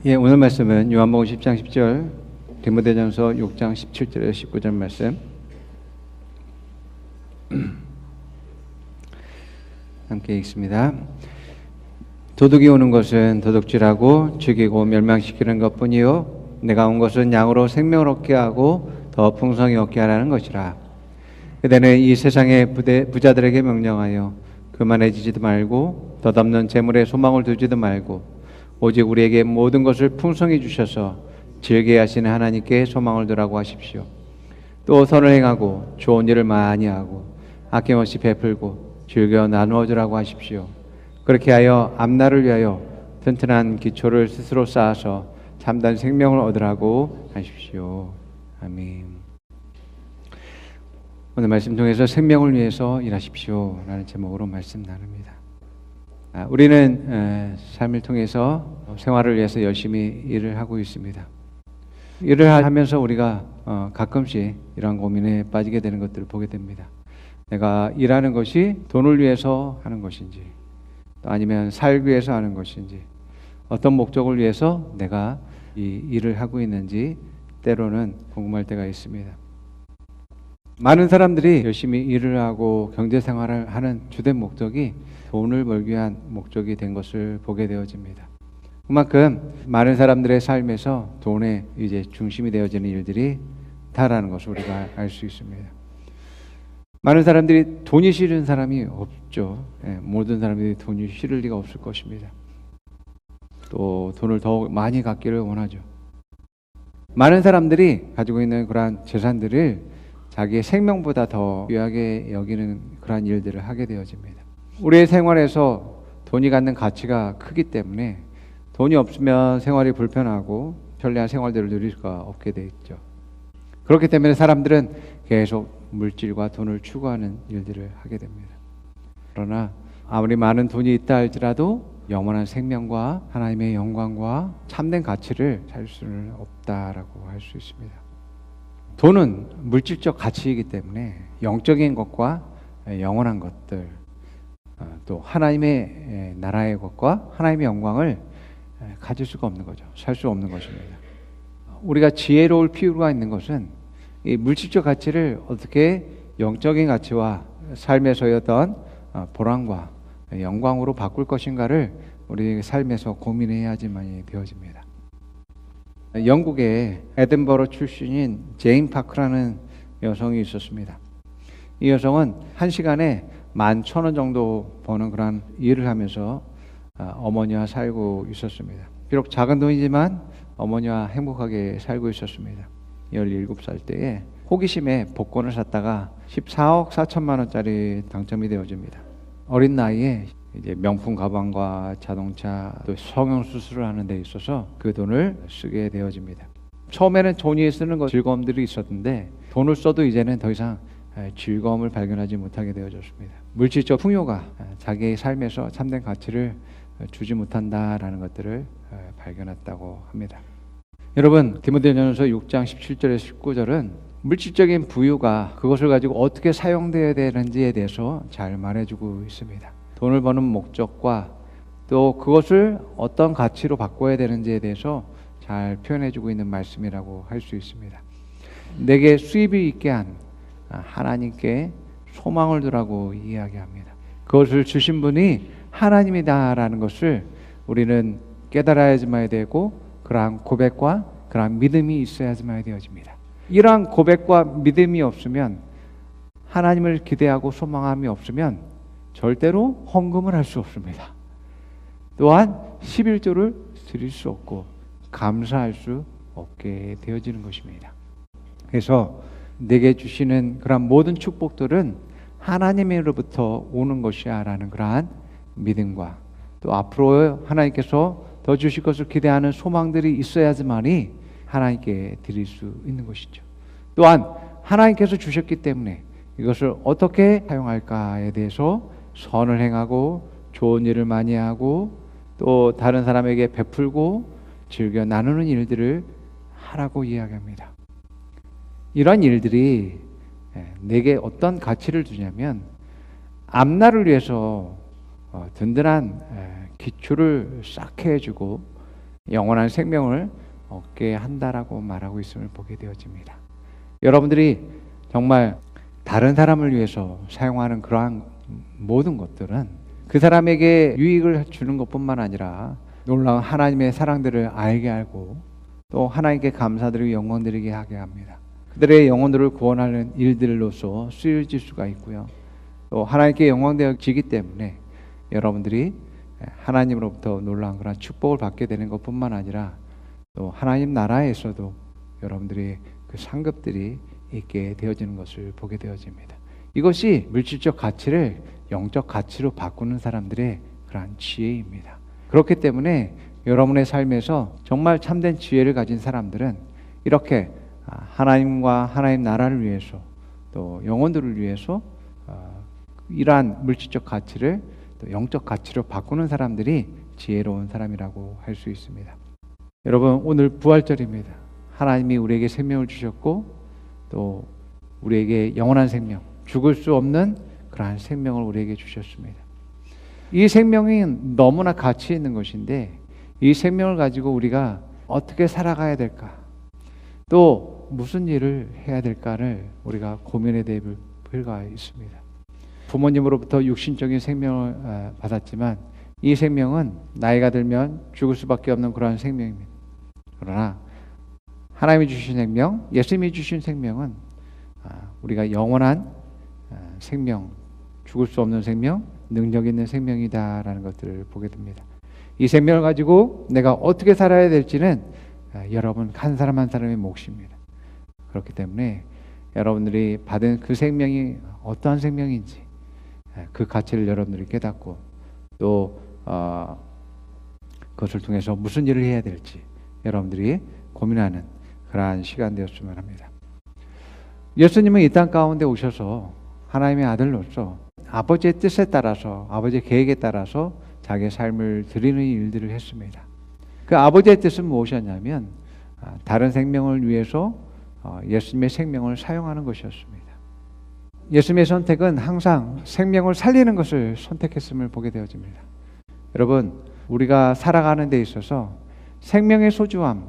예, 오늘 말씀은 요한복음 10장 10절, 디모데전서 6장 17절에서 19절 말씀 함께 읽습니다. 도둑이 오는 것은 도둑질하고 죽이고 멸망시키는 것뿐이요 내가 온 것은 양으로 생명을 얻게 하고 더 풍성히 얻게 하라는 것이라. 그대는 이 세상의 부자들에게 명령하여 교만해지지도 말고 덧없는 재물에 소망을 두지도 말고 오직 우리에게 모든 것을 풍성히 주셔서 즐게 하시는 하나님께 소망을 두라고 하십시오. 또 선을 행하고 좋은 일을 많이 하고 아낌없이 베풀고 즐겨 나누어 주라고 하십시오. 그렇게 하여 앞날을 위하여 튼튼한 기초를 스스로 쌓아서 참된 생명을 얻으라고 하십시오. 아멘. 오늘 말씀 통해서 생명을 위해서 일하십시오 라는 제목으로 말씀 나눕니다. 우리는 삶을 통해서 생활을 위해서 열심히 일을 하고 있습니다. 일을 하면서 우리가 가끔씩 이런 고민에 빠지게 되는 것들을 보게 됩니다. 내가 일하는 것이 돈을 위해서 하는 것인지 또 아니면 살기 위해서 하는 것인지 어떤 목적을 위해서 내가 이 일을 하고 있는지 때로는 궁금할 때가 있습니다. 많은 사람들이 열심히 일을 하고 경제생활을 하는 주된 목적이 돈을 벌기 위한 목적이 된 것을 보게 되어집니다. 그만큼 많은 사람들의 삶에서 돈의 이제 중심이 되어지는 일들이 다라는 것을 우리가 알 수 있습니다. 많은 사람들이 돈이 싫은 사람이 없죠. 모든 사람들이 돈이 싫을 리가 없을 것입니다. 또 돈을 더 많이 갖기를 원하죠. 많은 사람들이 가지고 있는 그러한 재산들을 자기의 생명보다 더 귀하게 여기는 그러한 일들을 하게 되어집니다. 우리의 생활에서 돈이 갖는 가치가 크기 때문에 돈이 없으면 생활이 불편하고 편리한 생활들을 누릴 수가 없게 돼 있죠. 그렇기 때문에 사람들은 계속 물질과 돈을 추구하는 일들을 하게 됩니다. 그러나 아무리 많은 돈이 있다 할지라도 영원한 생명과 하나님의 영광과 참된 가치를 찾을 수는 없다라고 할 수 있습니다. 돈은 물질적 가치이기 때문에 영적인 것과 영원한 것들 또 하나님의 나라의 것과 하나님의 영광을 가질 수가 없는 거죠. 살 수 없는 것입니다. 우리가 지혜로울 필요가 있는 것은 이 물질적 가치를 어떻게 영적인 가치와 삶에서의 어떤 보람과 영광으로 바꿀 것인가를 우리 삶에서 고민해야지만이 되어집니다. 영국의 에든버러 출신인 제인 파크라는 여성이 있었습니다. 이 여성은 한 시간에 11,000원 정도 버는 그런 일을 하면서 어머니와 살고 있었습니다. 비록 작은 돈이지만 어머니와 행복하게 살고 있었습니다. 17살 때에 호기심에 복권을 샀다가 14억 4천만 원짜리 당첨이 되어집니다. 어린 나이에 이제 명품 가방과 자동차 또 성형 수술을 하는 데 있어서 그 돈을 쓰게 되어집니다. 처음에는 돈이 쓰는 것 즐거움들이 있었는데 돈을 써도 이제는 더 이상 즐거움을 발견하지 못하게 되어졌습니다. 물질적 풍요가 자기의 삶에서 참된 가치를 주지 못한다라는 것들을 발견했다고 합니다. 여러분, 디모데전서 6장 17절에서 19절은 물질적인 부유가 그것을 가지고 어떻게 사용되어야 되는지에 대해서 잘 말해주고 있습니다. 돈을 버는 목적과 또 그것을 어떤 가치로 바꿔야 되는지에 대해서 잘 표현해주고 있는 말씀이라고 할 수 있습니다. 내게 수입이 있게 한 하나님께 소망을 두라고 이야기합니다. 그것을 주신 분이 하나님이다라는 것을 우리는 깨달아야지만 되고 그러한 고백과 그러한 믿음이 있어야지만 되어집니다. 이러한 고백과 믿음이 없으면 하나님을 기대하고 소망함이 없으면 절대로 헌금을 할 수 없습니다. 또한 11조를 드릴 수 없고 감사할 수 없게 되어지는 것입니다. 그래서 내게 주시는 그런 모든 축복들은 하나님으로부터 오는 것이야 라는 그러한 믿음과 또 앞으로 하나님께서 더 주실 것을 기대하는 소망들이 있어야지만이 하나님께 드릴 수 있는 것이죠. 또한 하나님께서 주셨기 때문에 이것을 어떻게 사용할까에 대해서 선을 행하고 좋은 일을 많이 하고 또 다른 사람에게 베풀고 즐겨 나누는 일들을 하라고 이야기합니다. 이런 일들이 내게 어떤 가치를 주냐면 앞날을 위해서 든든한 기초를 쌓게 해주고 영원한 생명을 얻게 한다라고 말하고 있음을 보게 되어집니다. 여러분들이 정말 다른 사람을 위해서 사용하는 그러한 모든 것들은 그 사람에게 유익을 주는 것뿐만 아니라 놀라운 하나님의 사랑들을 알게 하고 또 하나님께 감사드리고 영광드리게 하게 합니다. 그들의 영혼들을 구원하는 일들로서 쓰여질 수가 있고요. 또 하나님께 영광되어지기 때문에 여러분들이 하나님으로부터 놀라운 그런 축복을 받게 되는 것뿐만 아니라 또 하나님 나라에서도 여러분들이 그 상급들이 있게 되어지는 것을 보게 되어집니다. 이것이 물질적 가치를 영적 가치로 바꾸는 사람들의 그러한 지혜입니다. 그렇기 때문에 여러분의 삶에서 정말 참된 지혜를 가진 사람들은 이렇게 하나님과 하나님 나라를 위해서 또 영혼들을 위해서 이러한 물질적 가치를 또 영적 가치로 바꾸는 사람들이 지혜로운 사람이라고 할 수 있습니다. 여러분, 오늘 부활절입니다. 하나님이 우리에게 생명을 주셨고 또 우리에게 영원한 생명, 죽을 수 없는 그러한 생명을 우리에게 주셨습니다. 이 생명이 너무나 가치 있는 것인데 이 생명을 가지고 우리가 어떻게 살아가야 될까, 또 무슨 일을 해야 될까를 우리가 고민해야 될 필요가 있습니다. 부모님으로부터 육신적인 생명을 받았지만 이 생명은 나이가 들면 죽을 수밖에 없는 그러한 생명입니다. 그러나 하나님이 주신 생명, 예수님이 주신 생명은 우리가 영원한 생명, 죽을 수 없는 생명, 능력 있는 생명이다라는 것들을 보게 됩니다. 이 생명을 가지고 내가 어떻게 살아야 될지는 여러분 한 사람 한 사람의 몫입니다. 그렇기 때문에 여러분들이 받은 그 생명이 어떠한 생명인지 그 가치를 여러분들이 깨닫고 또 그것을 통해서 무슨 일을 해야 될지 여러분들이 고민하는 그러한 시간 되었으면 합니다. 예수님은 이 땅 가운데 오셔서 하나님의 아들로서 아버지의 뜻에 따라서 아버지의 계획에 따라서 자기의 삶을 드리는 일들을 했습니다. 그 아버지의 뜻은 무엇이었냐면 다른 생명을 위해서 예수님의 생명을 사용하는 것이었습니다. 예수님의 선택은 항상 생명을 살리는 것을 선택했음을 보게 되어집니다. 여러분, 우리가 살아가는 데 있어서 생명의 소중함,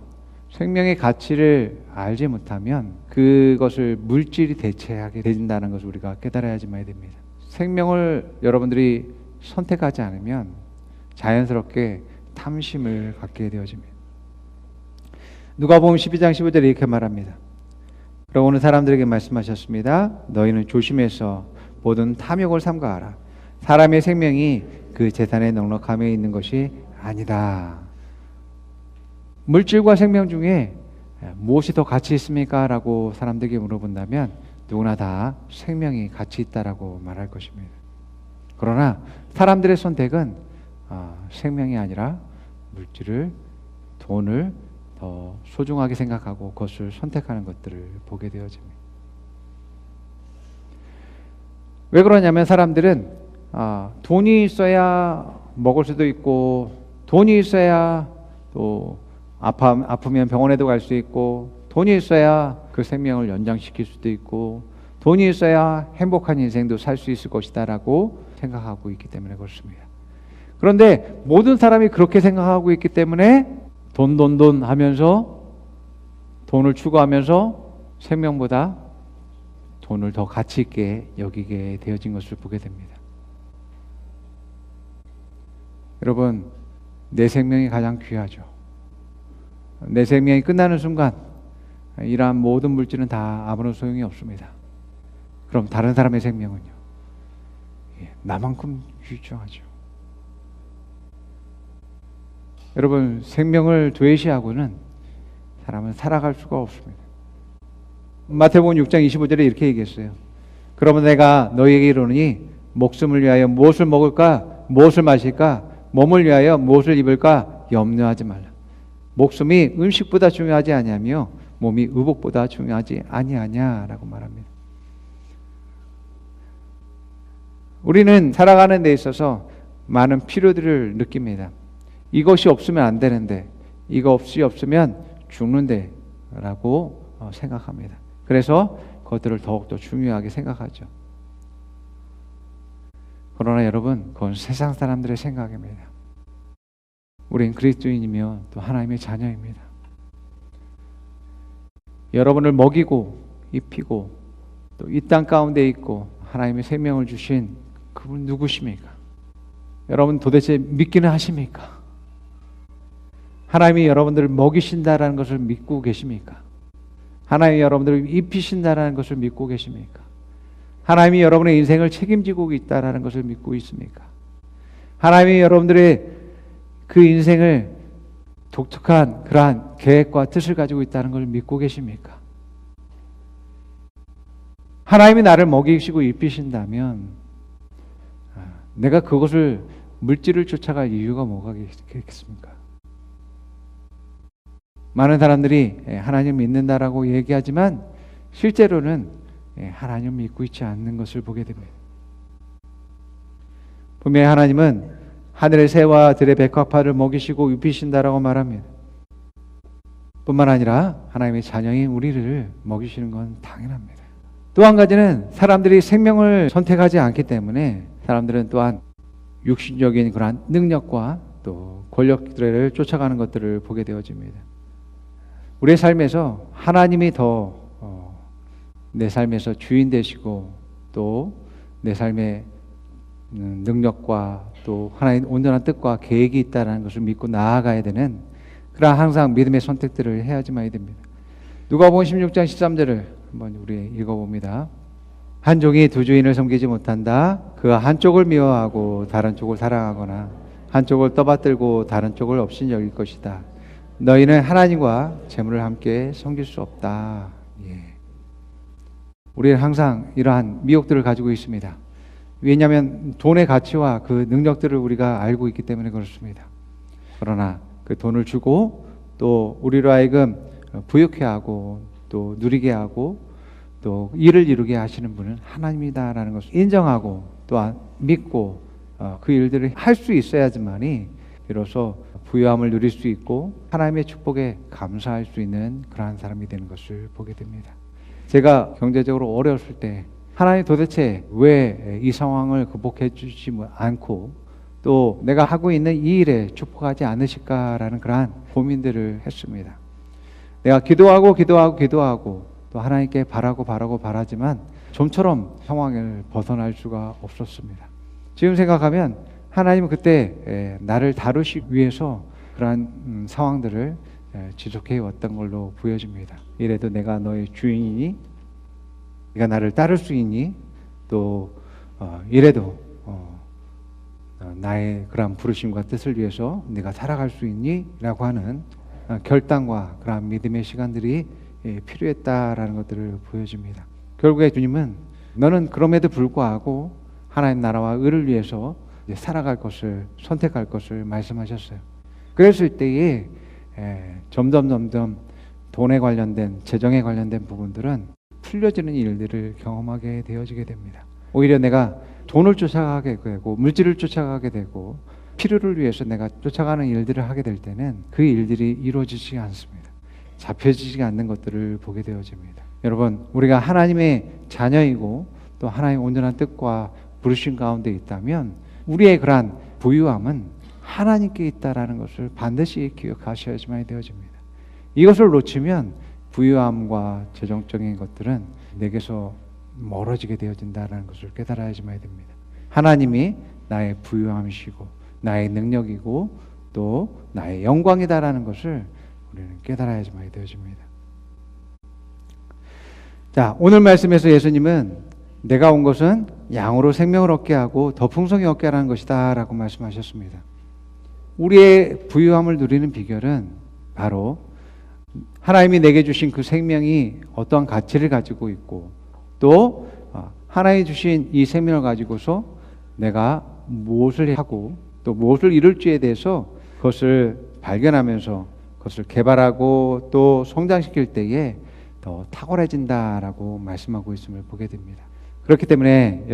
생명의 가치를 알지 못하면 그것을 물질이 대체하게 된다는 것을 우리가 깨달아야지만 됩니다. 생명을 여러분들이 선택하지 않으면 자연스럽게 탐심을 갖게 되어집니다. 누가복음 12장 15절에 이렇게 말합니다. 그러고 오는 사람들에게 말씀하셨습니다. 너희는 조심해서 모든 탐욕을 삼가하라. 사람의 생명이 그 재산의 넉넉함에 있는 것이 아니다. 물질과 생명 중에 무엇이 더 가치 있습니까? 라고 사람들에게 물어본다면 누구나 다 생명이 가치 있다라고 말할 것입니다. 그러나 사람들의 선택은 생명이 아니라 물질을, 돈을 더 소중하게 생각하고 그것을 선택하는 것들을 보게 되어집니다. 왜 그러냐면 사람들은 돈이 있어야 먹을 수도 있고 돈이 있어야 또 아프면 병원에도 갈 수 있고 돈이 있어야 그 생명을 연장시킬 수도 있고 돈이 있어야 행복한 인생도 살 수 있을 것이다 라고 생각하고 있기 때문에 그렇습니다. 그런데 모든 사람이 그렇게 생각하고 있기 때문에 돈 하면서 돈을 추구하면서 생명보다 돈을 더 가치 있게 여기게 되어진 것을 보게 됩니다. 여러분, 내 생명이 가장 귀하죠. 내 생명이 끝나는 순간 이러한 모든 물질은 다 아무런 소용이 없습니다. 그럼 다른 사람의 생명은요? 나만큼 귀중하죠. 여러분, 생명을 도외시하고는 사람은 살아갈 수가 없습니다. 마태복음 6장 25절에 이렇게 얘기했어요. 그러면 내가 너희에게 이르노니 목숨을 위하여 무엇을 먹을까, 무엇을 마실까, 몸을 위하여 무엇을 입을까 염려하지 말라. 목숨이 음식보다 중요하지 아니하며 몸이 의복보다 중요하지 아니하냐라고 말합니다. 우리는 살아가는 데 있어서 많은 필요들을 느낍니다. 이것이 없으면 안 되는데, 이거 없으면 죽는데 라고 생각합니다. 그래서 그것들을 더욱더 중요하게 생각하죠. 그러나 여러분, 그건 세상 사람들의 생각입니다. 우린 그리스도인이며 또 하나님의 자녀입니다. 여러분을 먹이고 입히고 또 이 땅 가운데 있고 하나님의 생명을 주신 그분 누구십니까? 여러분 도대체 믿기는 하십니까? 하나님이 여러분들을 먹이신다라는 것을 믿고 계십니까? 하나님이 여러분들을 입히신다라는 것을 믿고 계십니까? 하나님이 여러분의 인생을 책임지고 있다라는 것을 믿고 있습니까? 하나님이 여러분들의 그 인생을 독특한 그러한 계획과 뜻을 가지고 있다는 걸 믿고 계십니까? 하나님이 나를 먹이시고 입히신다면 내가 그것을 물질을 쫓아갈 이유가 뭐가 있겠습니까? 많은 사람들이 하나님 믿는다라고 얘기하지만 실제로는 하나님 믿고 있지 않는 것을 보게 됩니다. 분명히 하나님은 하늘의 새와 들의 백합화를 먹이시고 입히신다라고 말합니다. 뿐만 아니라 하나님의 자녀인 우리를 먹이시는 건 당연합니다. 또 한 가지는 사람들이 생명을 선택하지 않기 때문에 사람들은 또한 육신적인 그러한 능력과 또 권력들을 쫓아가는 것들을 보게 되어집니다. 우리의 삶에서 하나님이 더 내 삶에서 주인 되시고 또 내 삶의 능력과 또 하나님의 온전한 뜻과 계획이 있다는 것을 믿고 나아가야 되는 그러한 항상 믿음의 선택들을 해야지만이 됩니다. 누가복음 16장 13절을 한번 우리 읽어봅니다. 한 종이 두 주인을 섬기지 못한다. 그가 한쪽을 미워하고 다른 쪽을 사랑하거나 한쪽을 떠받들고 다른 쪽을 없인 여길 것이다. 너희는 하나님과 재물을 함께 섬길 수 없다. 우리는 항상 이러한 미혹들을 가지고 있습니다. 왜냐하면 돈의 가치와 그 능력들을 우리가 알고 있기 때문에 그렇습니다. 그러나 그 돈을 주고 또 우리로 하여금 부유케 하고 또 누리게 하고 또 일을 이루게 하시는 분은 하나님이다라는 것을 인정하고 또한 믿고 그 일들을 할 수 있어야지만이 비로소 부유함을 누릴 수 있고 하나님의 축복에 감사할 수 있는 그러한 사람이 되는 것을 보게 됩니다. 제가 경제적으로 어려웠을 때 하나님 도대체 왜 이 상황을 극복해 주지 않고 또 내가 하고 있는 이 일에 축복하지 않으실까라는 그러한 고민들을 했습니다. 내가 기도하고 또 하나님께 바라지만 좀처럼 상황을 벗어날 수가 없었습니다. 지금 생각하면 하나님은 그때 나를 다루시기 위해서 그러한 상황들을 지속해 왔던 걸로 보여집니다. 이래도 내가 너의 주인이니 네가 나를 따를 수 있니? 또 이래도 나의 그러한 부르심과 뜻을 위해서 네가 살아갈 수 있니? 라고 하는 결단과 그러한 믿음의 시간들이 필요했다라는 것들을 보여줍니다. 결국에 주님은 너는 그럼에도 불구하고 하나님 나라와 의를 위해서 살아갈 것을 선택할 것을 말씀하셨어요. 그랬을 때에 점점 돈에 관련된 재정에 관련된 부분들은 풀려지는 일들을 경험하게 되어지게 됩니다. 오히려 내가 돈을 쫓아가게 되고 물질을 쫓아가게 되고 필요를 위해서 내가 쫓아가는 일들을 하게 될 때는 그 일들이 이루어지지 않습니다. 잡혀지지 않는 것들을 보게 되어집니다. 여러분, 우리가 하나님의 자녀이고 또 하나님의 온전한 뜻과 부르심 가운데 있다면 우리의 그러한 부유함은 하나님께 있다라는 것을 반드시 기억하셔야지만 되어집니다. 이것을 놓치면 부유함과 재정적인 것들은 내게서 멀어지게 되어진다는 것을 깨달아야지만 됩니다. 하나님이 나의 부유함이시고 나의 능력이고 또 나의 영광이다라는 것을 우리는 깨달아야지만 되어집니다. 자, 오늘 말씀에서 예수님은 내가 온 것은 양으로 생명을 얻게 하고 더 풍성히 얻게 하라는 것이다 라고 말씀하셨습니다. 우리의 부유함을 누리는 비결은 바로 하나님이 내게 주신 그 생명이 어떠한 가치를 가지고 있고 또 하나님이 주신 이 생명을 가지고서 내가 무엇을 하고 또 무엇을 이룰지에 대해서 그것을 발견하면서 그것을 개발하고 또 성장시킬 때에 더 탁월해진다라고 말씀하고 있음을 보게 됩니다. 그렇기 때문에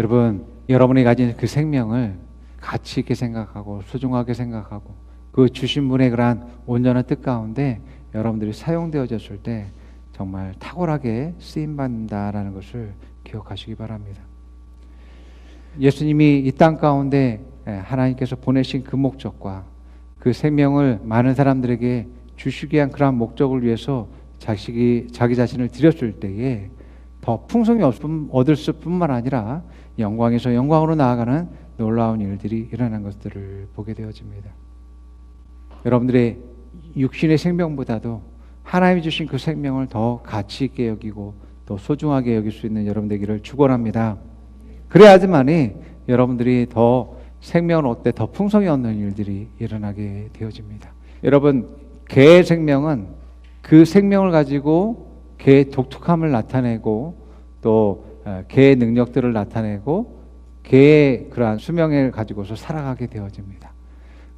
여러분이 가진 그 생명을 가치 있게 생각하고 소중하게 생각하고 그 주신 분의 그러한 온전한 뜻 가운데 여러분들이 사용되어졌을 때 정말 탁월하게 쓰임받는다라는 것을 기억하시기 바랍니다. 예수님이 이 땅 가운데 하나님께서 보내신 그 목적과 그 생명을 많은 사람들에게 주시기 위한 그러한 목적을 위해서 자기 자신을 드렸을 때에 더 풍성히 얻을 뿐만 아니라 영광에서 영광으로 나아가는 놀라운 일들이 일어난 것들을 보게 되어집니다. 여러분들의 육신의 생명보다도 하나님이 주신 그 생명을 더 가치 있게 여기고 또 소중하게 여길 수 있는 여러분 되기를 축원합니다. 그래야지만이 여러분들이 더 생명을 얻되 더 풍성히 얻는 일들이 일어나게 되어집니다. 여러분, 개의 생명은 그 생명을 가지고 개의 독특함을 나타내고 또 개의 능력들을 나타내고 개의 그러한 수명을 가지고서 살아가게 되어집니다.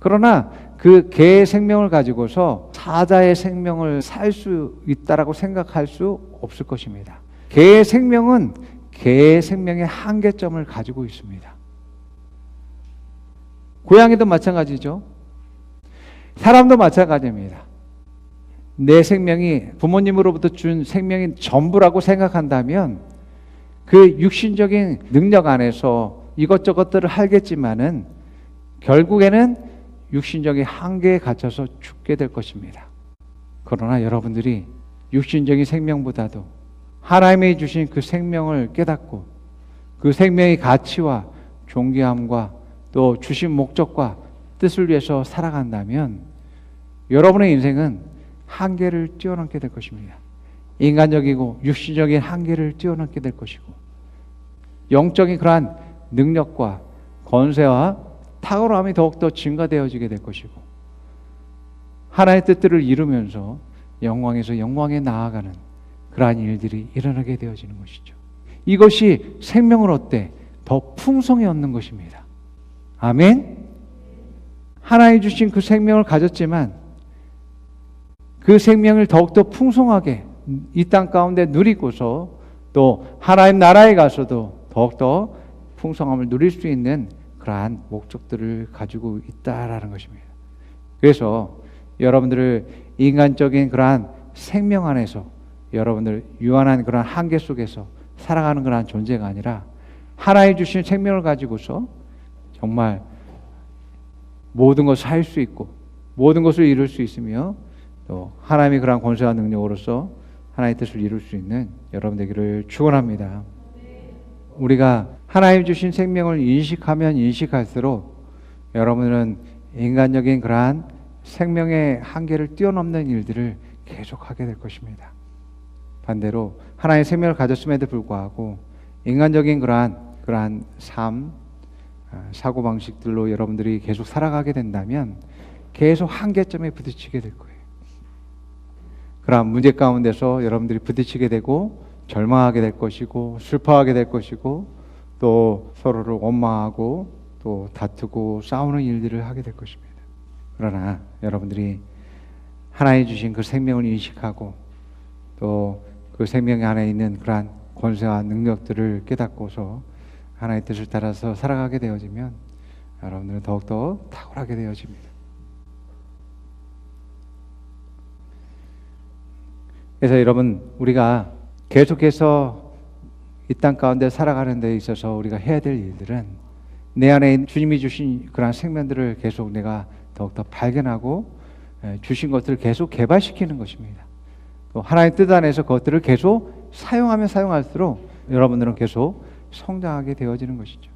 그러나 그 개의 생명을 가지고서 사자의 생명을 살 수 있다라고 생각할 수 없을 것입니다. 개의 생명은 개의 생명의 한계점을 가지고 있습니다. 고양이도 마찬가지죠. 사람도 마찬가지입니다. 내 생명이 부모님으로부터 준 생명이 전부라고 생각한다면 그 육신적인 능력 안에서 이것저것들을 하겠지만은 결국에는 육신적인 한계에 갇혀서 죽게 될 것입니다. 그러나 여러분들이 육신적인 생명보다도 하나님이 주신 그 생명을 깨닫고 그 생명의 가치와 존귀함과 또 주신 목적과 뜻을 위해서 살아간다면 여러분의 인생은 한계를 뛰어넘게 될 것입니다. 인간적이고 육신적인 한계를 뛰어넘게 될 것이고 영적인 그러한 능력과 권세와 탁월함이 더욱더 증가되어지게 될 것이고 하나님의 뜻들을 이루면서 영광에서 영광에 나아가는 그러한 일들이 일어나게 되어지는 것이죠. 이것이 생명을 얻되 더 풍성히 얻는 것입니다. 아멘. 하나님이 주신 그 생명을 가졌지만 그 생명을 더욱더 풍성하게 이 땅 가운데 누리고서 또 하나님 나라에 가서도 더욱더 풍성함을 누릴 수 있는 그러한 목적들을 가지고 있다라는 것입니다. 그래서 여러분들을 인간적인 그러한 생명 안에서 여러분들 유한한 그러한 한계 속에서 살아가는 그러한 존재가 아니라 하나님 주신 생명을 가지고서 정말 모든 것을 할 수 있고 모든 것을 이룰 수 있으며 또 하나님의 그러한 권세와 능력으로서 하나님의 뜻을 이룰 수 있는 여러분 되기를 축원합니다. 우리가 하나님 주신 생명을 인식하면 인식할수록 여러분들은 인간적인 그러한 생명의 한계를 뛰어넘는 일들을 계속하게 될 것입니다. 반대로 하나님의 생명을 가졌음에도 불구하고 인간적인 그러한 삶, 사고방식들로 여러분들이 계속 살아가게 된다면 계속 한계점에 부딪히게 될 거예요. 그러한 문제 가운데서 여러분들이 부딪히게 되고 절망하게 될 것이고 슬퍼하게 될 것이고 또 서로를 원망하고 또 다투고 싸우는 일들을 하게 될 것입니다. 그러나 여러분들이 하나님 주신 그 생명을 인식하고 또 그 생명 안에 있는 그러한 권세와 능력들을 깨닫고서 하나님의 뜻을 따라서 살아가게 되어지면 여러분들은 더욱더 탁월하게 되어집니다. 그래서 여러분 우리가 계속해서 이 땅 가운데 살아가는 데 있어서 우리가 해야 될 일들은 내 안에 주님이 주신 그러한 생명들을 계속 내가 더욱더 발견하고 주신 것들을 계속 개발시키는 것입니다. 또 하나님의 뜻 안에서 그것들을 계속 사용하면 사용할수록 여러분들은 계속 성장하게 되어지는 것이죠.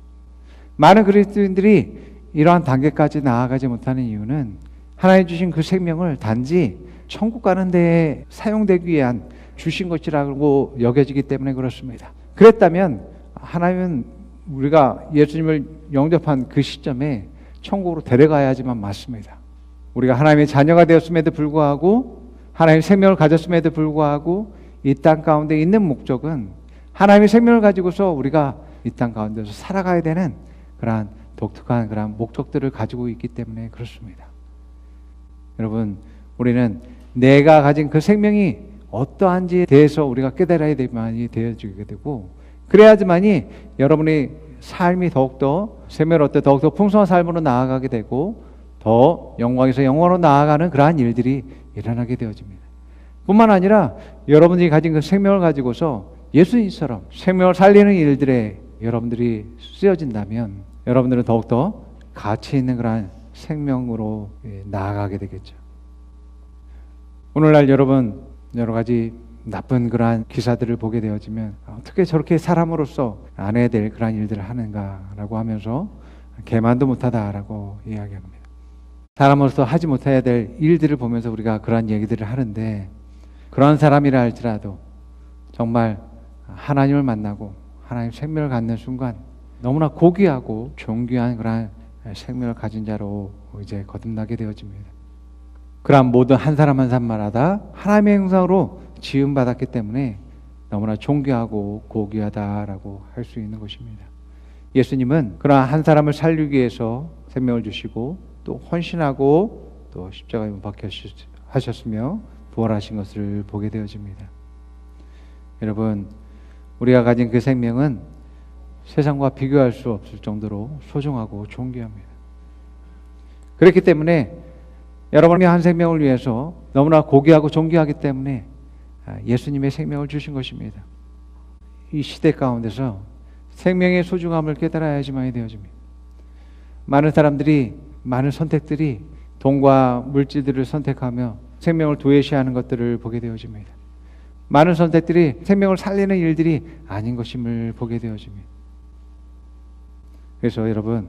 많은 그리스도인들이 이러한 단계까지 나아가지 못하는 이유는 하나님 주신 그 생명을 단지 천국 가는 데에 사용되기 위한 주신 것이라고 여겨지기 때문에 그렇습니다. 그랬다면 하나님은 우리가 예수님을 영접한 그 시점에 천국으로 데려가야지만 맞습니다. 우리가 하나님의 자녀가 되었음에도 불구하고 하나님의 생명을 가졌음에도 불구하고 이 땅 가운데 있는 목적은 하나님의 생명을 가지고서 우리가 이 땅 가운데서 살아가야 되는 그러한 독특한 그러한 목적들을 가지고 있기 때문에 그렇습니다. 여러분, 우리는 내가 가진 그 생명이 어떠한지에 대해서 우리가 깨달아야 되어지게 되고 그래야지만이 여러분의 삶이 더욱더 생명을 얻되 더욱더 풍성한 삶으로 나아가게 되고 더 영광에서 영광으로 나아가는 그러한 일들이 일어나게 되어집니다. 뿐만 아니라 여러분들이 가진 그 생명을 가지고서 예수님처럼 생명을 살리는 일들에 여러분들이 쓰여진다면 여러분들은 더욱더 가치 있는 그러한 생명으로 나아가게 되겠죠. 오늘날 여러분 여러 가지 나쁜 그러한 기사들을 보게 되어지면 어떻게 저렇게 사람으로서 안 해야 될 그러한 일들을 하는가라고 하면서 개만도 못하다라고 이야기합니다. 사람으로서 하지 못해야 될 일들을 보면서 우리가 그러한 얘기들을 하는데, 그런 사람이라 할지라도 정말 하나님을 만나고 하나님 생명을 갖는 순간 너무나 고귀하고 존귀한 그러한 생명을 가진 자로 이제 거듭나게 되어집니다. 그러한 모든 한 사람 한 사람마다 하나님의 형상으로 지음받았기 때문에 너무나 존귀하고 고귀하다라고 할 수 있는 것입니다. 예수님은 그러한 한 사람을 살리기 위해서 생명을 주시고 또 헌신하고 또 십자가에 못 박혀 하셨으며 부활하신 것을 보게 되어집니다. 여러분, 우리가 가진 그 생명은 세상과 비교할 수 없을 정도로 소중하고 존귀합니다. 그렇기 때문에 여러분의 한 생명을 위해서 너무나 고귀하고 존귀하기 때문에 예수님의 생명을 주신 것입니다. 이 시대 가운데서 생명의 소중함을 깨달아야지만이 되어집니다. 많은 사람들이, 많은 선택들이 돈과 물질들을 선택하며 생명을 도외시하는 것들을 보게 되어집니다. 많은 선택들이 생명을 살리는 일들이 아닌 것임을 보게 되어집니다. 그래서 여러분,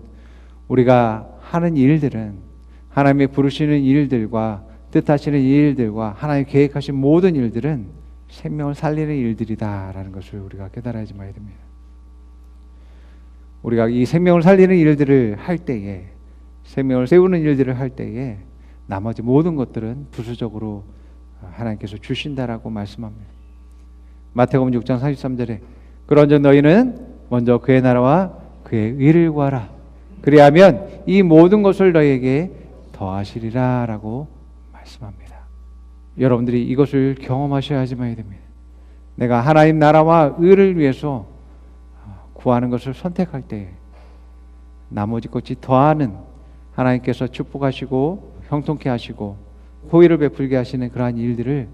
우리가 하는 일들은 하나님의 부르시는 일들과 뜻하시는 일들과 하나님 계획하신 모든 일들은 생명을 살리는 일들이다라는 것을 우리가 깨달아야지만이 됩니다. 우리가 이 생명을 살리는 일들을 할 때에, 생명을 세우는 일들을 할 때에 나머지 모든 것들은 부수적으로 하나님께서 주신다라고 말씀합니다. 마태복음 6장 33절에 그런즉 너희는 먼저 그의 나라와 그의 의를 구하라. 그리하면 이 모든 것을 너희에게 더하시리라 라고 말씀합니다. 여러분들이 이것을 경험하셔야지만이 됩니다. 내가 하나님 나라와 의를 위해서 구하는 것을 선택할 때 나머지 것이 더하는, 하나님께서 축복하시고 형통케 하시고 호의를 베풀게 하시는 그러한 일들을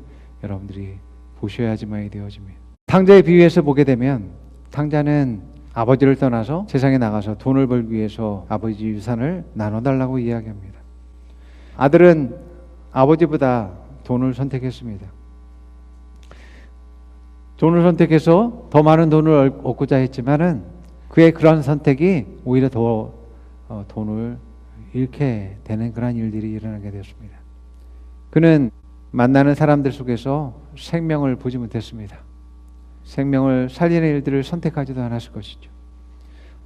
여러분들이 보셔야지만이 되어집니다. 탕자의 비유에서 보게 되면 탕자는 아버지를 떠나서 세상에 나가서 돈을 벌기 위해서 아버지 유산을 나눠달라고 이야기합니다. 아들은 아버지보다 돈을 선택했습니다. 돈을 선택해서 더 많은 돈을 얻고자 했지만은 그의 그런 선택이 오히려 더 돈을 잃게 되는 그런 일들이 일어나게 되었습니다. 그는 만나는 사람들 속에서 생명을 보지 못했습니다. 생명을 살리는 일들을 선택하지도 않았을 것이죠.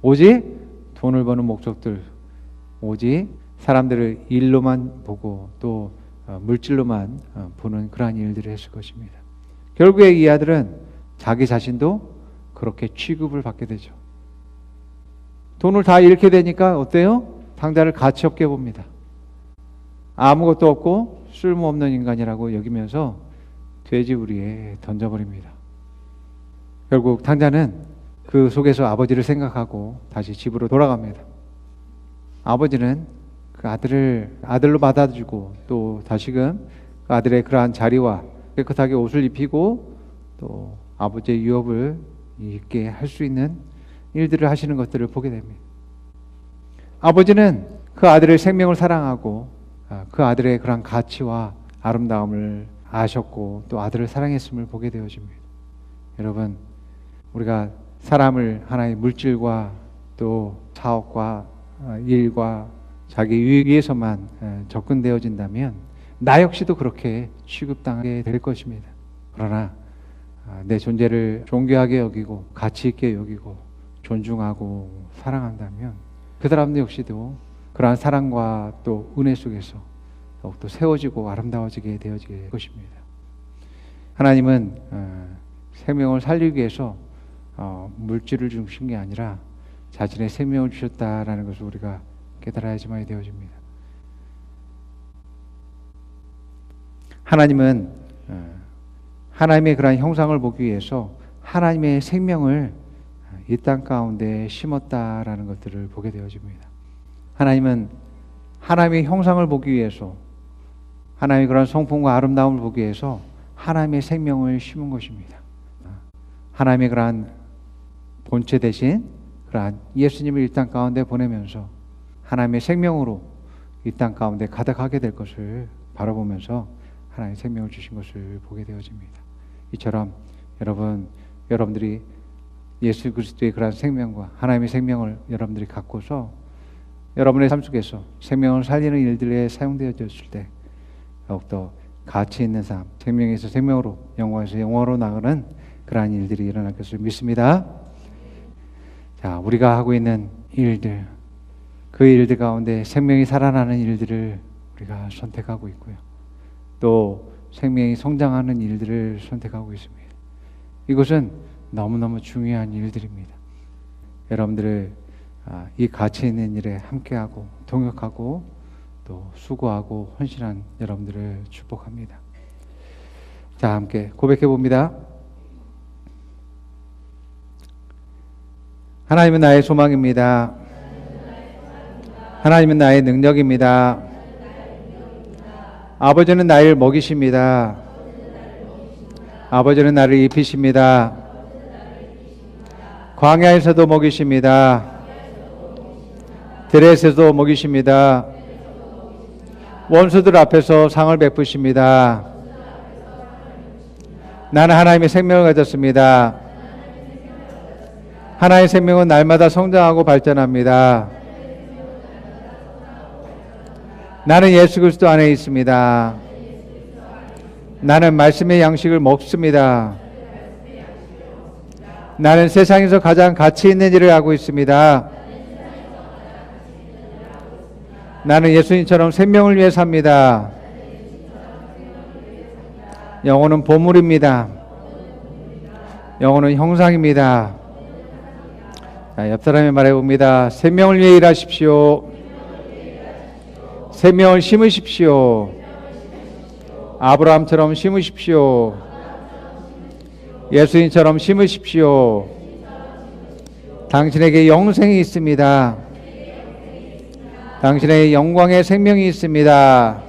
오직 돈을 버는 목적들, 오직 사람들을 일로만 보고 또 물질로만 보는 그러한 일들을 했을 것입니다. 결국에 이 아들은 자기 자신도 그렇게 취급을 받게 되죠. 돈을 다 잃게 되니까 어때요? 탕자를 가치 없게 봅니다. 아무것도 없고 쓸모없는 인간이라고 여기면서 돼지우리에 던져버립니다. 결국 탕자는 그 속에서 아버지를 생각하고 다시 집으로 돌아갑니다. 아버지는 그 아들을 아들로 받아주고 또 다시금 그 아들의 그러한 자리와 깨끗하게 옷을 입히고 또 아버지의 유업을 있게 할 수 있는 일들을 하시는 것들을 보게 됩니다. 아버지는 그 아들의 생명을 사랑하고 그 아들의 그런 가치와 아름다움을 아셨고 또 아들을 사랑했음을 보게 되어집니다. 여러분, 우리가 사람을 하나의 물질과 또 사업과 일과 자기 유익 위해서만 접근되어진다면 나 역시도 그렇게 취급당하게 될 것입니다. 그러나 내 존재를 존귀하게 여기고 가치 있게 여기고 존중하고 사랑한다면 그 사람들 역시도 그러한 사랑과 또 은혜 속에서 더욱더 세워지고 아름다워지게 되어질 것입니다. 하나님은 생명을 살리기 위해서 물질을 주신 게 아니라 자신의 생명을 주셨다라는 것을 우리가 깨달아야지만이 되어집니다. 하나님은 하나님의 그러한 형상을 보기 위해서 하나님의 생명을 이 땅 가운데 심었다라는 것들을 보게 되어집니다. 하나님은 하나님의 형상을 보기 위해서, 하나님의 그런 성품과 아름다움을 보기 위해서 하나님의 생명을 심은 것입니다. 하나님의 그러한 본체 대신 그러한 예수님을 이 땅 가운데 보내면서 하나님의 생명으로 이 땅 가운데 가득하게 될 것을 바라보면서 하나님의 생명을 주신 것을 보게 되어집니다. 이처럼 여러분들이 예수 그리스도의 그러한 생명과 하나님의 생명을 여러분들이 갖고서 여러분의 삶 속에서 생명을 살리는 일들에 사용되어졌을 때 더욱더 가치 있는 삶, 생명에서 생명으로, 영광에서 영광으로 나가는 그러한 일들이 일어날 것을 믿습니다. 자, 우리가 하고 있는 일들, 그 일들 가운데 생명이 살아나는 일들을 우리가 선택하고 있고요. 또 생명이 성장하는 일들을 선택하고 있습니다. 이것은 너무너무 중요한 일들입니다. 여러분들을 이 가치 있는 일에 함께하고 동역하고 또 수고하고 헌신한 여러분들을 축복합니다. 자, 함께 고백해 봅니다. 하나님은 나의 소망입니다. 하나님은 나의 능력입니다. 아버지는 나를 먹이십니다. 아버지는 나를 입히십니다. 광야에서도 먹이십니다. 들에서도 먹이십니다. 원수들 앞에서 상을 베푸십니다. 나는 하나님의 생명을 가졌습니다. 하나님의 생명은 날마다 성장하고 발전합니다. 나는 예수 그리스도 안에 있습니다. 나는 말씀의 양식을 먹습니다. 나는 세상에서 가장 가치 있는 일을 하고 있습니다. 나는 예수님처럼 생명을 위해 삽니다. 영혼은 보물입니다. 영혼은 형상입니다. 자, 옆 사람이 말해봅니다. 생명을 위해 일하십시오. 생명을 심으십시오. 아브라함처럼 심으십시오. 예수님처럼 심으십시오. 당신에게 영생이 있습니다. 당신의 영광의 생명이 있습니다.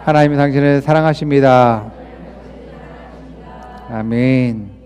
하나님이 당신을 사랑하십니다. 아멘.